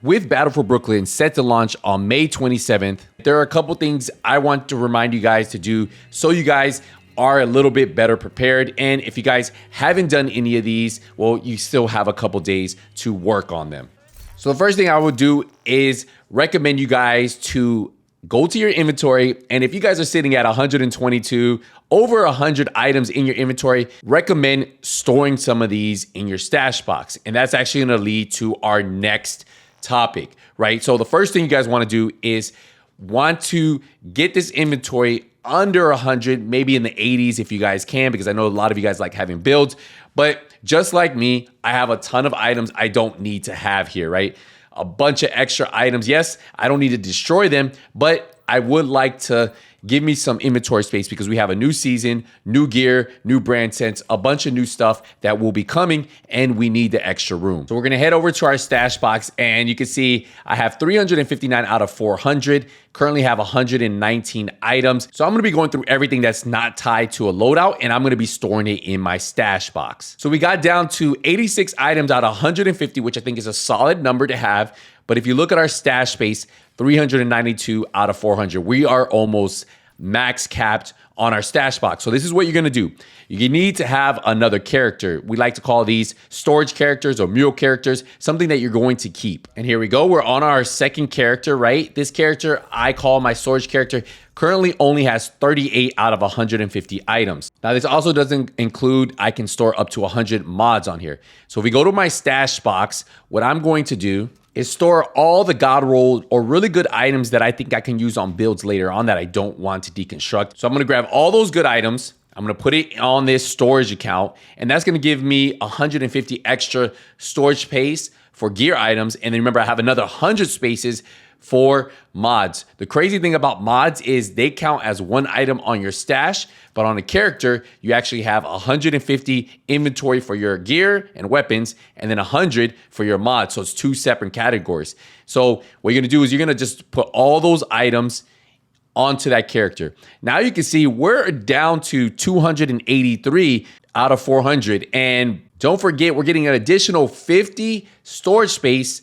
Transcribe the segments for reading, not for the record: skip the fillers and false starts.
With Battle for Brooklyn set to launch on May 27th, there are a couple things I want to remind you guys to do so you guys are a little bit better prepared. And if you guys haven't done any of these, well, you still have a couple days to work on them. So the first thing I would do is recommend you guys to go to your inventory. And if you guys are sitting at 122, over 100 items in your inventory, recommend storing some of these in your stash box. And that's actually going to lead to our next topic, right? So the first thing you guys want to do is want to get this inventory under 100, maybe in the 80s if you guys can, because I know a lot of you guys like having builds. But just like me, I have a ton of items I don't need to have here, right? A bunch of extra items. Yes, I don't need to destroy them, but I would like to give me some inventory space because we have a new season, new gear, new brand sense, a bunch of new stuff that will be coming, and we need the extra room. So we're gonna head over to our stash box, and you can see I have 359 out of 400, currently have 119 items. So I'm gonna be going through everything that's not tied to a loadout, and I'm gonna be storing it in my stash box. So we got down to 86 items out of 150, which I think is a solid number to have. But if you look at our stash space, 392 out of 400. We are almost max capped on our stash box. So this is what you're gonna do. You need to have another character. We like to call these storage characters or mule characters, something that you're going to keep. And here we go. We're on our second character, right? This character I call my storage character currently only has 38 out of 150 items. Now this also doesn't include, I can store up to 100 mods on here. So if we go to my stash box, what I'm going to do is store all the god roll or really good items that I think I can use on builds later on that I don't want to deconstruct. So I'm gonna grab all those good items. I'm gonna put it on this storage account, and that's gonna give me 150 extra storage space for gear items. And then remember, I have another 100 spaces for mods. The crazy thing about mods is they count as one item on your stash, but on a character, you actually have 150 inventory for your gear and weapons, and then 100 for your mods. So it's two separate categories. So what you're gonna do is you're gonna just put all those items onto that character. Now you can see we're down to 283 out of 400. And don't forget, we're getting an additional 50 storage space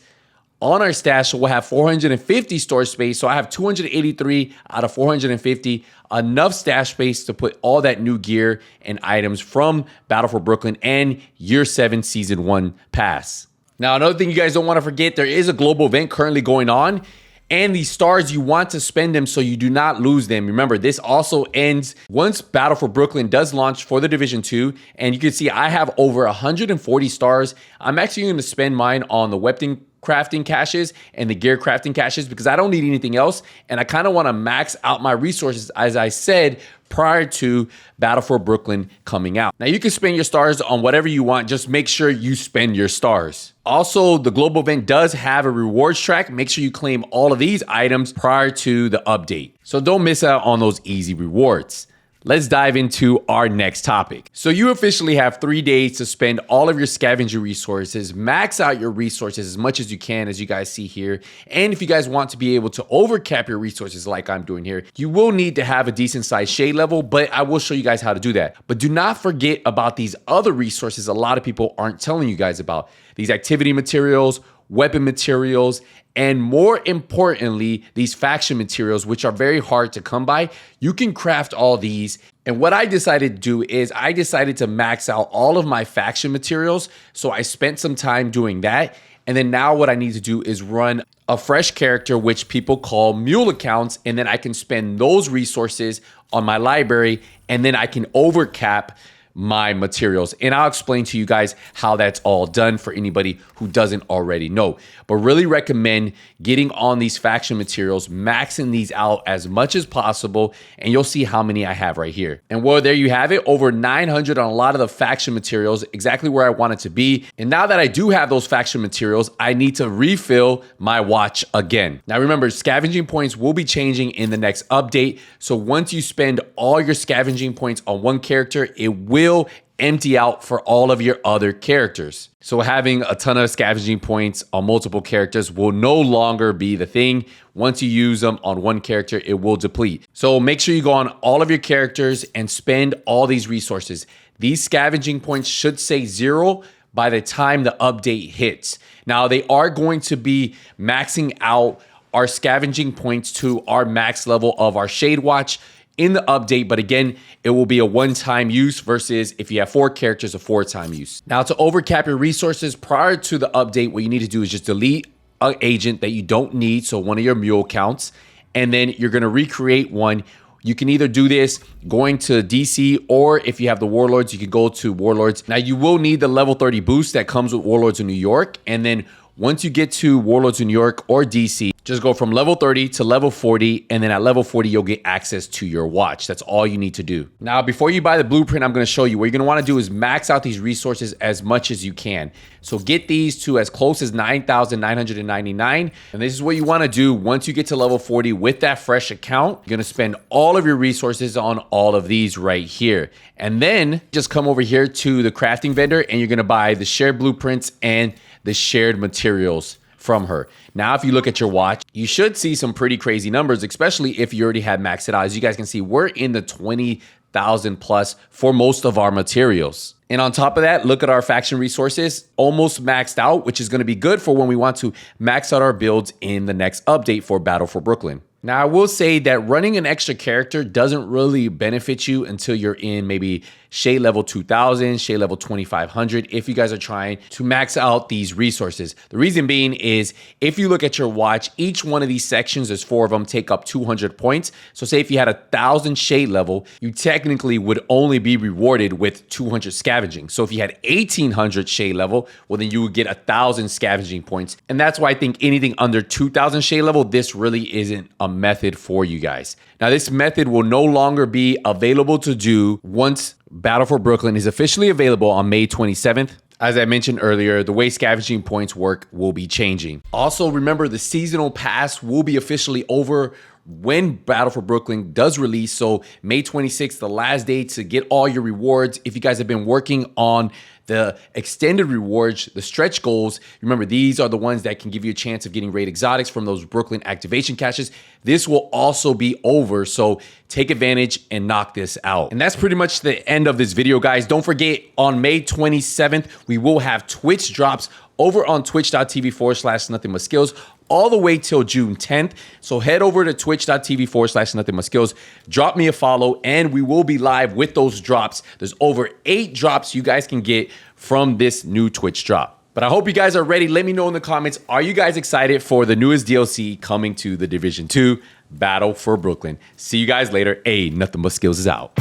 on our stash. So we'll have 450 storage space. So I have 283 out of 450, enough stash space to put all that new gear and items from Battle for Brooklyn and Year 7 Season 1 pass. Now, another thing you guys don't want to forget, there is a global event currently going on. And these stars, you want to spend them so you do not lose them. Remember, this also ends once Battle for Brooklyn does launch for the Division 2. And you can see I have over 140 stars. I'm actually going to spend mine on the weapon crafting caches and the gear crafting caches because I don't need anything else. And I kind of want to max out my resources, as I said, prior to Battle for Brooklyn coming out. Now you can spend your stars on whatever you want. Just make sure you spend your stars. Also, the global event does have a rewards track. Make sure you claim all of these items prior to the update. So don't miss out on those easy rewards. Let's dive into our next topic. So you officially have 3 days to spend all of your scavenger resources, max out your resources as much as you can, as you guys see here. And if you guys want to be able to overcap your resources like I'm doing here, you will need to have a decent sized shade level, but I will show you guys how to do that. But do not forget about these other resources a lot of people aren't telling you guys about. These activity materials, weapon materials, and more importantly, these faction materials, which are very hard to come by. You can craft all these. And what I decided to do is I decided to max out all of my faction materials. So I spent some time doing that. And then now what I need to do is run a fresh character, which people call mule accounts. And then I can spend those resources on my library, and then I can overcap my materials. And I'll explain to you guys how that's all done for anybody who doesn't already know. But really recommend getting on these faction materials, maxing these out as much as possible, and you'll see how many I have right here. And well, there you have it, over 900 on a lot of the faction materials, exactly where I want it to be. And now that I do have those faction materials, I need to refill my watch again. Now remember, scavenging points will be changing in the next update. So once you spend all your scavenging points on one character, it will empty out for all of your other characters. So having a ton of scavenging points on multiple characters will no longer be the thing. Once you use them on one character, it will deplete. So make sure you go on all of your characters and spend all these resources. These scavenging points should say 0, by the time the update hits. Now, they are going to be maxing out our scavenging points to our max level of our Shade Watch in the update, but again, it will be a one-time use versus if you have 4 characters, a 4-time use. Now, to overcap your resources prior to the update, what you need to do is just delete an agent that you don't need, so one of your mule counts, and then you're gonna recreate one. You can either do this going to DC, or if you have the Warlords, you can go to Warlords. Now, you will need the level 30 boost that comes with Warlords of New York, and then once you get to Warlords of New York or DC, just go from level 30 to level 40, and then at level 40, you'll get access to your watch. That's all you need to do. Now, before you buy the blueprint, I'm gonna show you what you're gonna wanna do is max out these resources as much as you can. So get these to as close as 9,999, and this is what you wanna do once you get to level 40 with that fresh account. You're gonna spend all of your resources on all of these right here. And then just come over here to the crafting vendor, and you're gonna buy the shared blueprints and the shared materials from her. Now, if you look at your watch, you should see some pretty crazy numbers, especially if you already had maxed it out. As you guys can see, we're in the 20,000 plus for most of our materials. And on top of that, look at our faction resources, almost maxed out, which is gonna be good for when we want to max out our builds in the next update for Battle for Brooklyn. Now, I will say that running an extra character doesn't really benefit you until you're in maybe Shade level 2000, Shade level 2500, if you guys are trying to max out these resources. The reason being is if you look at your watch, each one of these sections, there's 4 of them, take up 200 points. So say if you had 1,000 Shade level, you technically would only be rewarded with 200 scavenging. So if you had 1,800 Shade level, well, then you would get 1,000 scavenging points. And that's why I think anything under 2,000 Shade level, this really isn't a method for you guys. Now, this method will no longer be available to do once Battle for Brooklyn is officially available on May 27th. As I mentioned earlier, the way scavenging points work will be changing. Also, remember the seasonal pass will be officially over when Battle for Brooklyn does release. So May 26th, the last day to get all your rewards. If you guys have been working on the extended rewards, the stretch goals, remember these are the ones that can give you a chance of getting raid exotics from those Brooklyn activation caches. This will also be over, so take advantage and knock this out. And that's pretty much the end of this video, guys. Don't forget, on May 27th, we will have Twitch drops over on twitch.tv/nothingmustskills all the way till June 10th. So head over to twitch.tv/nothingmustskills, drop me a follow, and we will be live with those drops. There's over 8 drops you guys can get from this new Twitch drop. But I hope you guys are ready. Let me know in the comments, are you guys excited for the newest DLC coming to the Division 2 Battle for Brooklyn? See you guys later. Hey, Nothing But Skills is out.